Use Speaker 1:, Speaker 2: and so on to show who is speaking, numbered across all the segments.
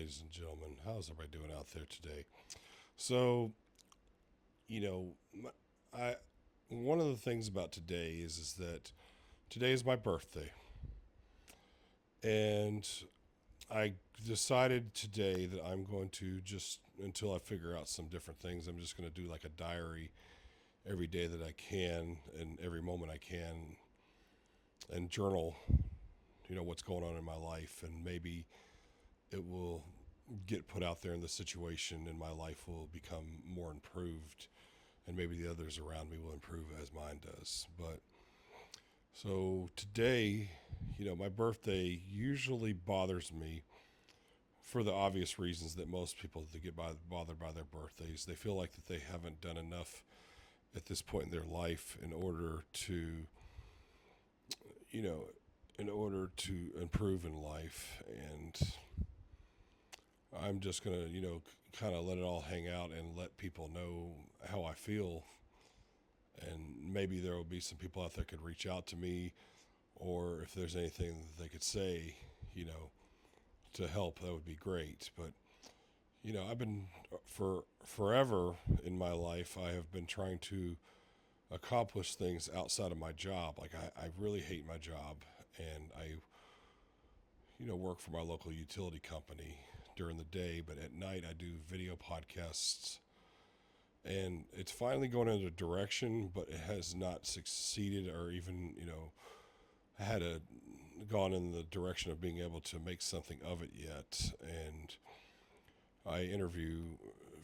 Speaker 1: ladies and gentlemen. How's everybody doing out there today? So, you know, I one of the things about today is that today is my birthday, and I decided today that I'm going to just until I figure out some different things. I'm just going to do like a diary every day that I can and every moment I can, and journal. What's going on in my life, and maybe it will get put out there and the situation in my life will become more improved and maybe the others around me will improve as mine does. But so today, my birthday usually bothers me for the obvious reasons that most people that bothered by their birthdays, they feel like that they haven't done enough at this point in their life you know, in order to improve in life. And I'm just going to, kind of let it all hang out and let people know how I feel. And maybe there will be some people out there could reach out to me, or if there's anything that they could say, you know, to help, that would be great. But, I've been for forever in my life, I have been trying to accomplish things outside of my job. Like I really hate my job, and I work for my local utility company during the day, but at night I do video podcasts. And it's finally going in a direction, but it has not succeeded or even, had a gone in the direction of being able to make something of it yet. And I interview,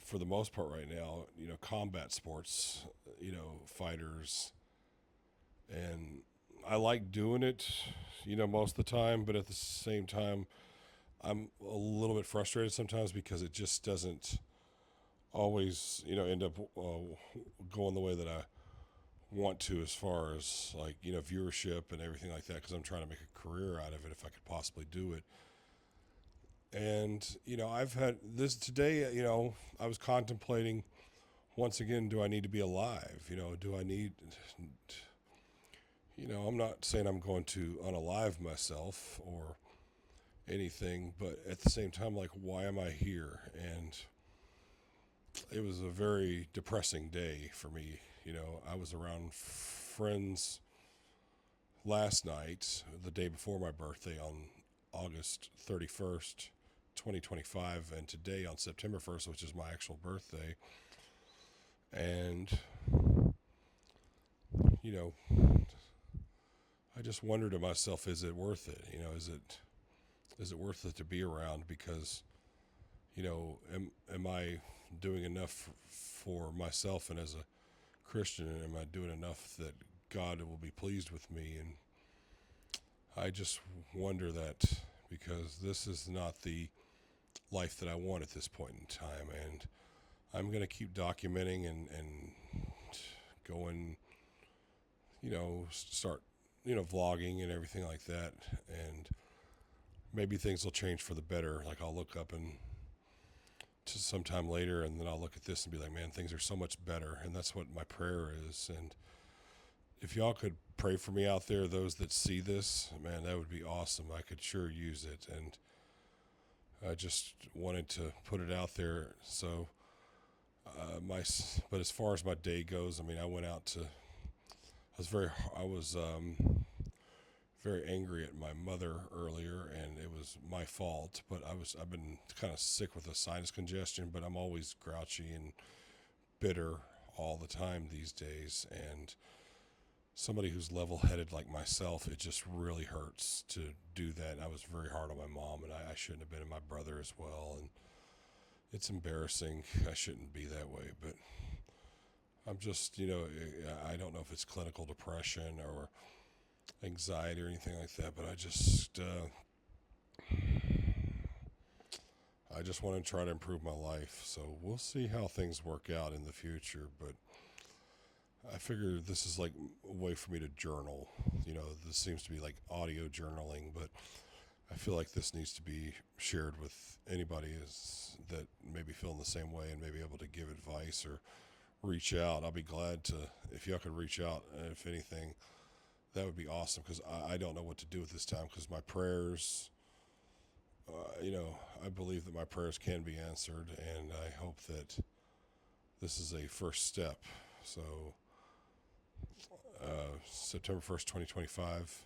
Speaker 1: for the most part right now, combat sports, fighters, and I like doing it, most of the time, but at the same time, I'm a little bit frustrated sometimes because it just doesn't always, end up going the way that I want to, as far as like, viewership and everything like that, because I'm trying to make a career out of it if I could possibly do it. And, I've had this today, I was contemplating once again, do I need to be alive? Do I need, I'm not saying I'm going to unalive myself or anything, but at the same time, like, why am I here? And it was a very depressing day for me. I was around friends last night, the day before my birthday on August 31st, 2025, and today on September 1st, which is my actual birthday. And, you know, I just wonder to myself, is it worth it? Is it worth it to be around? Because, am I doing enough for myself and as a Christian, and am I doing enough that God will be pleased with me? And I just wonder that, because this is not the life that I want at this point in time. And I'm going to keep documenting and going, start, vlogging and everything like that. And maybe things will change for the better. Like I'll look up and to sometime later, and then I'll look at this and be like, man, things are so much better. And that's what my prayer is. And if y'all could pray for me out there, those that see this, man, that would be awesome. I could sure use it. And I just wanted to put it out there. So, but as far as my day goes, I mean, I went out to, I was very angry at my mother earlier, and it was my fault. But I've been kind of sick with a sinus congestion, but I'm always grouchy and bitter all the time these days. And somebody who's level-headed like myself, it just really hurts to do that. And I was very hard on my mom, and I shouldn't have been, and my brother as well. And it's embarrassing. I shouldn't be that way, but I'm just, I don't know if it's clinical depression or anxiety or anything like that, but I just want to try to improve my life. So we'll see how things work out in the future. But I figure this is like a way for me to journal. This seems to be like audio journaling, but I feel like this needs to be shared with anybody that may be feeling the same way and may be able to give advice or reach out. I'll be glad to, if y'all could reach out, if anything, that would be awesome, because I don't know what to do at this time, because my prayers I believe that my prayers can be answered, and I hope that this is a first step. So, September 1st, 2025,